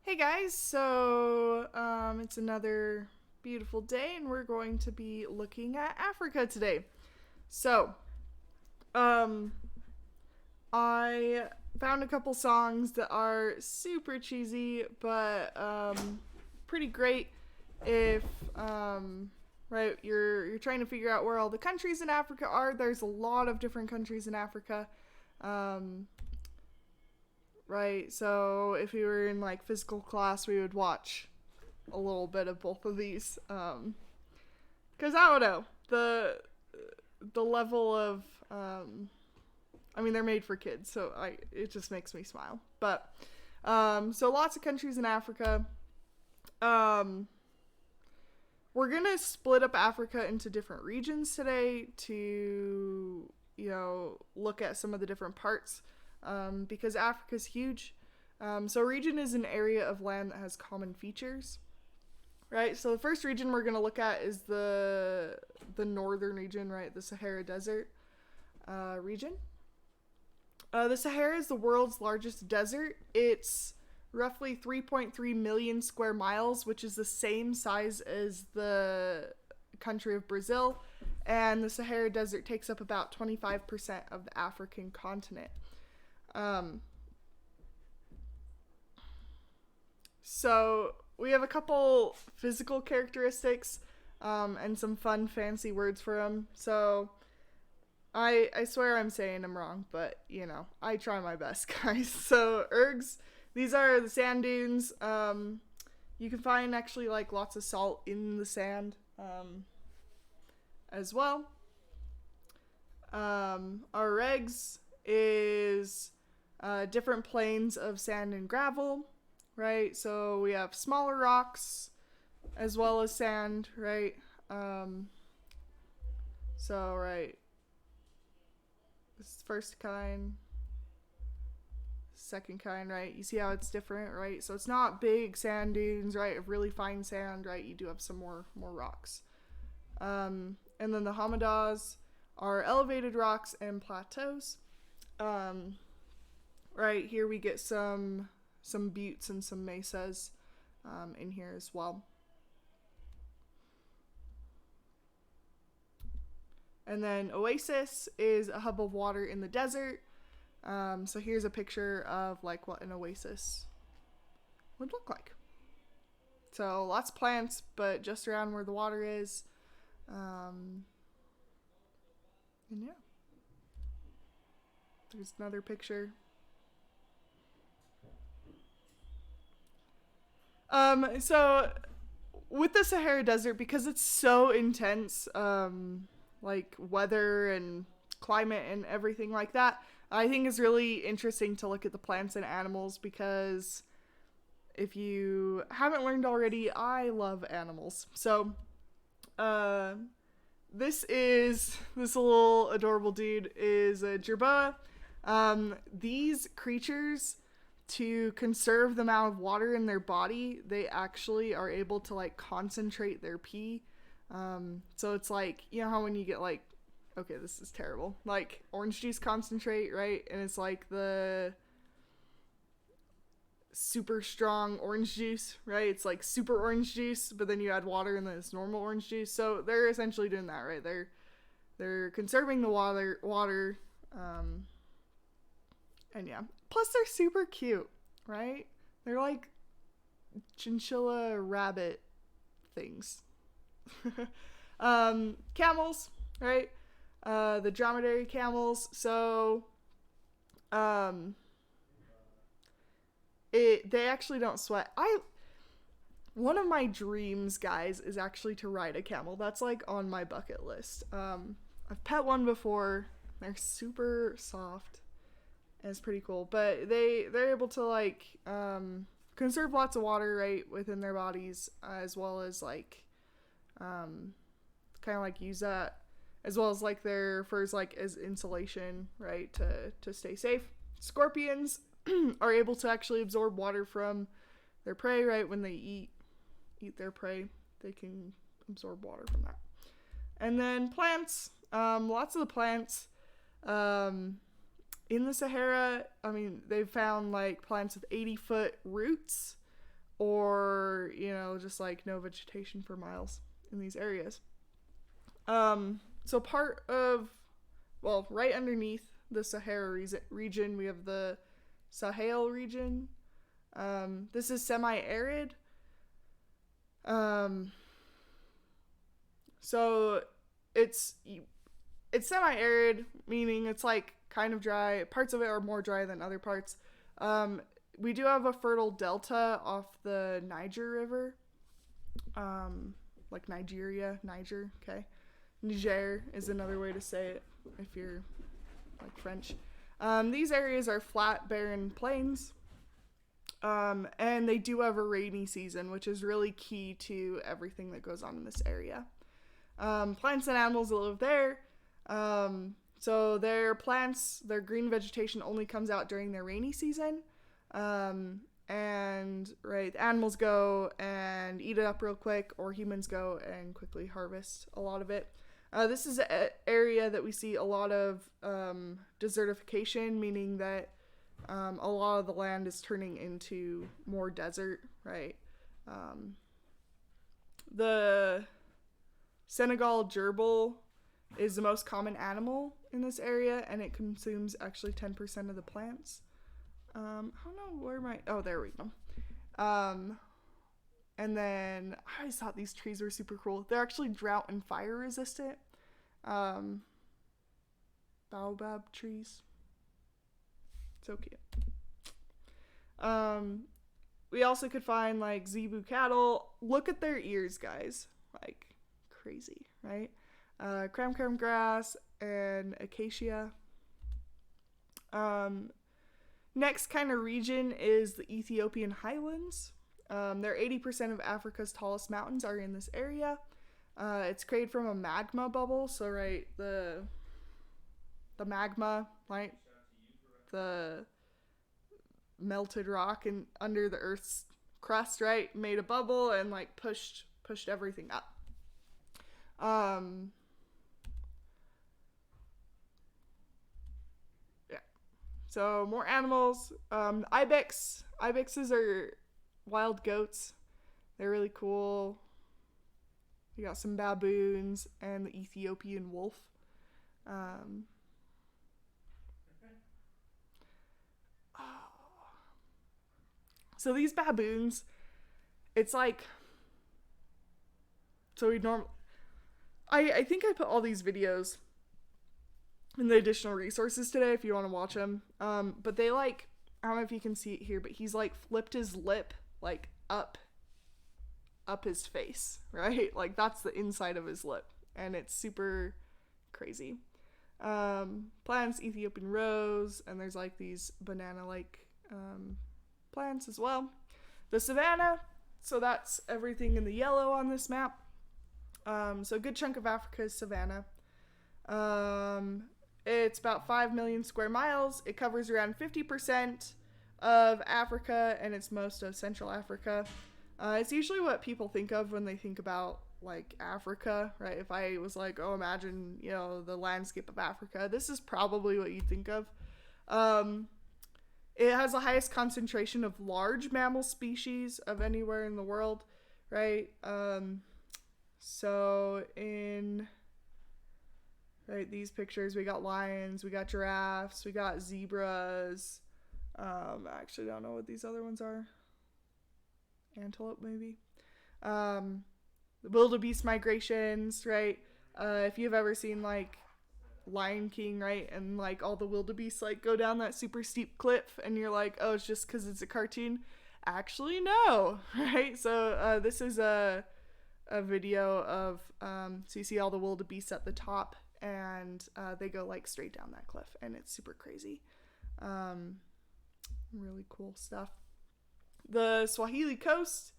Hey guys, it's another beautiful day, and we're going to be looking at Africa today. So, um, I found a couple songs that are super cheesy, but pretty great if right you're trying to figure out where all the countries in Africa are. There's a lot of different countries in Africa. Um, right? So if we were in like physical class, we would watch a little bit of both of these. Because I don't know the level of I mean they're made for kids, so it just makes me smile. But so lots of countries in Africa. Um, we're gonna split up Africa into different regions today to look at some of the different parts because Africa's huge. So a region is an area of land that has common features, right? So the first region we're gonna look at is the northern region, right? The Sahara Desert region. The Sahara is the world's largest desert. It's roughly 3.3 million square miles, which is the same size as the country of Brazil. And the Sahara Desert takes up about 25% of the African continent. Um, so we have a couple physical characteristics and some fun, fancy words for them. So I swear I'm saying them wrong, but I try my best, guys. So ergs, these are the sand dunes. You can find actually like lots of salt in the sand as well. Our regs is different planes of sand and gravel, right? So we have smaller rocks as well as sand, right? Right. This is first kind, second kind, right? You see how it's different, right? So it's not big sand dunes, right? Of really fine sand, right? You do have some more rocks. And then the hamadas are elevated rocks and plateaus. Right here we get some buttes and some mesas in here as well. And then oasis is a hub of water in the desert. So here's a picture of like what an oasis would look like. So lots of plants, but just around where the water is. And yeah. There's another picture. So with the Sahara Desert, because it's so intense, like weather and climate and everything like that, I think it's really interesting to look at the plants and animals because if you haven't learned already, I love animals. So, this little adorable dude is a jerboa. These creatures, to conserve the amount of water in their body, they actually are able to like concentrate their pee. So it's like, you know how when you get like, okay, this is terrible, like orange juice concentrate, right? And it's like the super strong orange juice, right? It's like super orange juice, but then you add water and then it's normal orange juice. So they're essentially doing that, right? They're conserving the water, and yeah. Plus they're super cute, right? They're like chinchilla rabbit things. Camels, right? The dromedary camels. So, they actually don't sweat. One of my dreams, guys, is actually to ride a camel. That's like on my bucket list. I've pet one before. They're super soft. And it's pretty cool. But they're able to like conserve lots of water, right, within their bodies, as well as like kind of like use that as well as like their furs like as insulation, right, to stay safe. Scorpions are able to actually absorb water from their prey, right? When they eat their prey, they can absorb water from that. And then plants, lots of the plants in the Sahara, I mean, they've found like plants with 80-foot roots, or, you know, just like no vegetation for miles in these areas. So part of, well, right underneath the Sahara region, we have the Sahel region. This is semi-arid. So it's semi-arid, meaning it's like kind of dry. Parts of it are more dry than other parts. We do have a fertile delta off the Niger River. Like Nigeria, Niger, okay. Niger is another way to say it if you're like French. These areas are flat, barren plains. And they do have a rainy season, which is really key to everything that goes on in this area. Plants and animals that live there. So their plants, their green vegetation only comes out during their rainy season. And right, the animals go and eat it up real quick, or humans go and quickly harvest a lot of it. This is an area that we see a lot of desertification, meaning that a lot of the land is turning into more desert, right? The Senegal gerbil is the most common animal in this area, and it consumes actually 10% of the plants. I don't know where oh, there we go. And then I always thought these trees were super cool. They're actually drought and fire resistant. Baobab trees. So cute. We also could find like zebu cattle. Look at their ears, guys. Like crazy, right? Cram grass and acacia. Next kind of region is the Ethiopian highlands. They're 80% of Africa's tallest mountains are in this area. It's created from a magma bubble. So right, the magma, right? The melted rock and under the Earth's crust, right, made a bubble and like pushed everything up. Yeah. So more animals. Ibexes are wild goats. They're really cool. You got some baboons and the Ethiopian wolf. So these baboons, it's like, so we I think I put all these videos in the additional resources today if you want to watch them. But they like, I don't know if you can see it here, but he's like flipped his lip like up his face, right? Like that's the inside of his lip, and it's super crazy. Plants, Ethiopian rose, and there's like these banana-like plants as well. The savanna, so that's everything in the yellow on this map. So a good chunk of Africa is savanna. It's about 5 million square miles. It covers around 50% of Africa, and it's most of Central Africa. It's usually what people think of when they think about like Africa, right? If I was like, oh, imagine, you know, the landscape of Africa, this is probably what you'd think of. It has the highest concentration of large mammal species of anywhere in the world, right? So in these pictures, we got lions, we got giraffes, we got zebras. I actually don't know what these other ones are. Antelope, maybe. The wildebeest migrations, right? If you've ever seen like Lion King, right, and like all the wildebeest like go down that super steep cliff, and you're like, oh, it's just because it's a cartoon. Actually, no, right? So this is a video of so you see all the wildebeest at the top, and they go like straight down that cliff, and it's super crazy. Really cool stuff. The Swahili coast.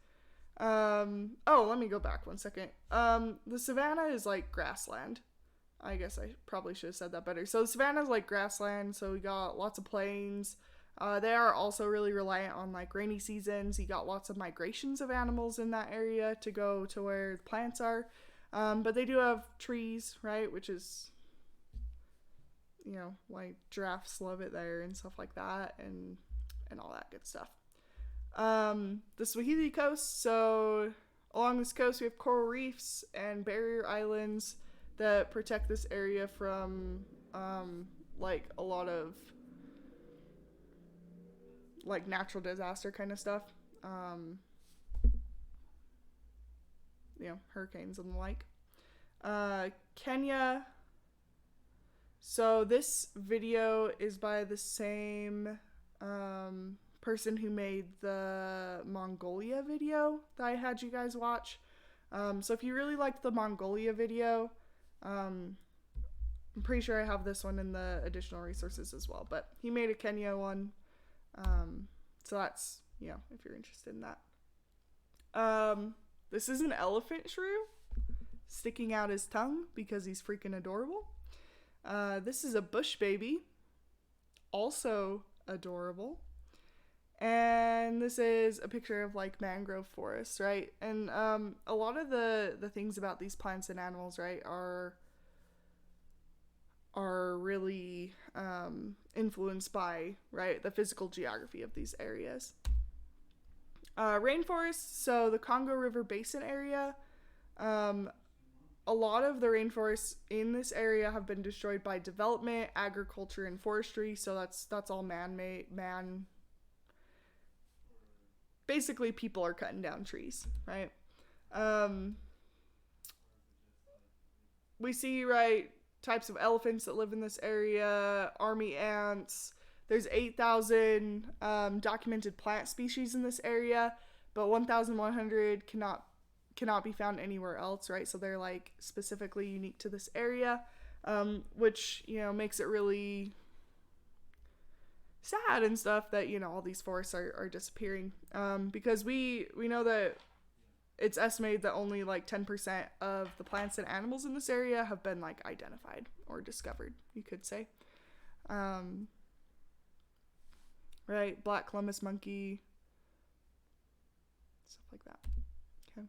Let me go back 1 second. The savanna is like grassland. I guess I probably should have said that better. So the savanna is like grassland, so we got lots of plains. They are also really reliant on like rainy seasons. You got lots of migrations of animals in that area to go to where the plants are. But they do have trees, right, which is, you know, like giraffes love it there and stuff like that, and all that good stuff. The Swahili coast. So along this coast, we have coral reefs and barrier islands that protect this area from like a lot of like natural disaster kind of stuff. Hurricanes and the like. Kenya. So this video is by the same person who made the Mongolia video that I had you guys watch. So if you really liked the Mongolia video, I'm pretty sure I have this one in the additional resources as well. But he made a Kenya one. So that's, if you're interested in that. This is an elephant shrew sticking out his tongue because he's freaking adorable. This is a bush baby, also adorable. And this is a picture of like mangrove forests, right? And a lot of the things about these plants and animals, right, are really influenced by, right, the physical geography of these areas. Rainforests, so the Congo River Basin area, a lot of the rainforests in this area have been destroyed by development, agriculture, and forestry. So that's all man-made. Basically, people are cutting down trees, right? We see, right, types of elephants that live in this area, army ants. There's 8,000 documented plant species in this area, but 1,100 cannot be found anywhere else, right? So they're like specifically unique to this area, which, makes it really sad and stuff that, all these forests are disappearing, because we know that it's estimated that only like 10% of the plants and animals in this area have been like identified or discovered, you could say. Right, black Columbus monkey, stuff like that. Okay.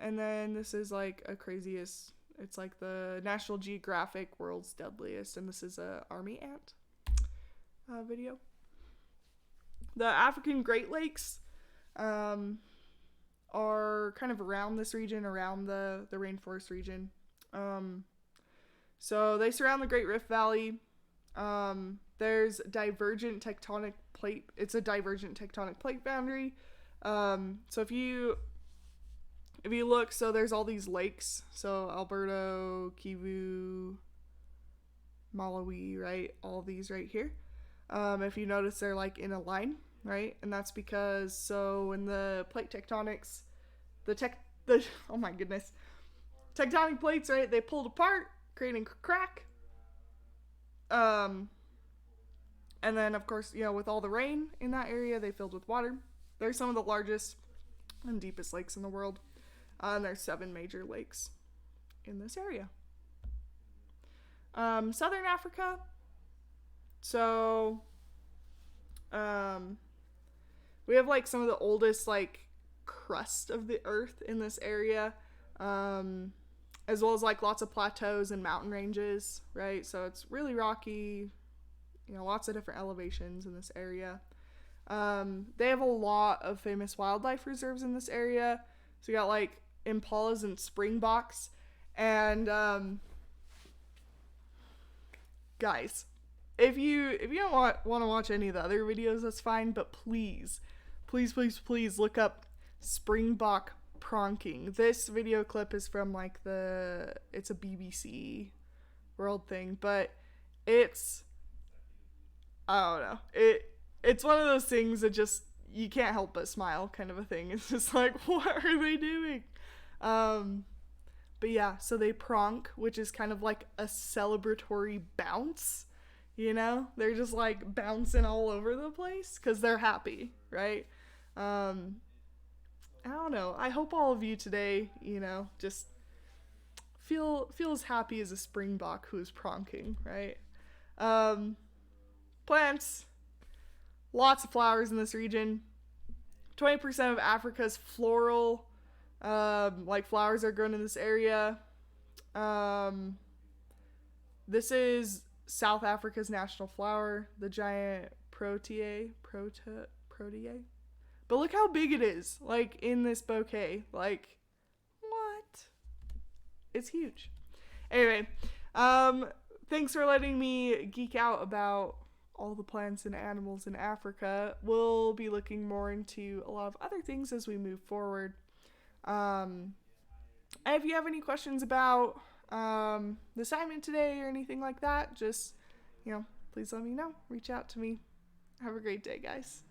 And then this is like it's like the National Geographic World's Deadliest, and this is a army ant video. The African Great Lakes are kind of around this region, around the rainforest region. So they surround the Great Rift Valley. There's divergent tectonic plate. It's a divergent tectonic plate boundary. So if you look, so there's all these lakes. So Alberto, Kivu, Malawi, right? All these right here. If you notice, they're like in a line, right? And that's because, so when the plate tectonics, oh my goodness, tectonic plates, right? They pulled apart, creating a crack. And then, of course, with all the rain in that area, they filled with water. They're some of the largest and deepest lakes in the world. And there's 7 major lakes in this area. Southern Africa. So, we have like some of the oldest like crust of the earth in this area. As well as like lots of plateaus and mountain ranges, right? So it's really rocky, lots of different elevations in this area. They have a lot of famous wildlife reserves in this area. So you got like impalas and springboks. And guys, if you don't want to watch any of the other videos, that's fine. But please look up springbok pronking. This video clip is from like it's a BBC World thing, but it's, I don't know, it's one of those things that just, you can't help but smile kind of a thing. It's just like, what are they doing? But yeah, so they pronk, which is kind of like a celebratory bounce, they're just like bouncing all over the place because they're happy, right? I don't know. I hope all of you today, just feel as happy as a springbok who is pronking, right? Plants. Lots of flowers in this region. 20% of Africa's floral, like flowers are grown in this area. This is South Africa's national flower, the giant protea. But look how big it is, like, in this bouquet. Like, what? It's huge. Anyway, thanks for letting me geek out about all the plants and animals in Africa. We'll be looking more into a lot of other things as we move forward. And if you have any questions about the assignment today or anything like that, just, please let me know. Reach out to me. Have a great day, guys.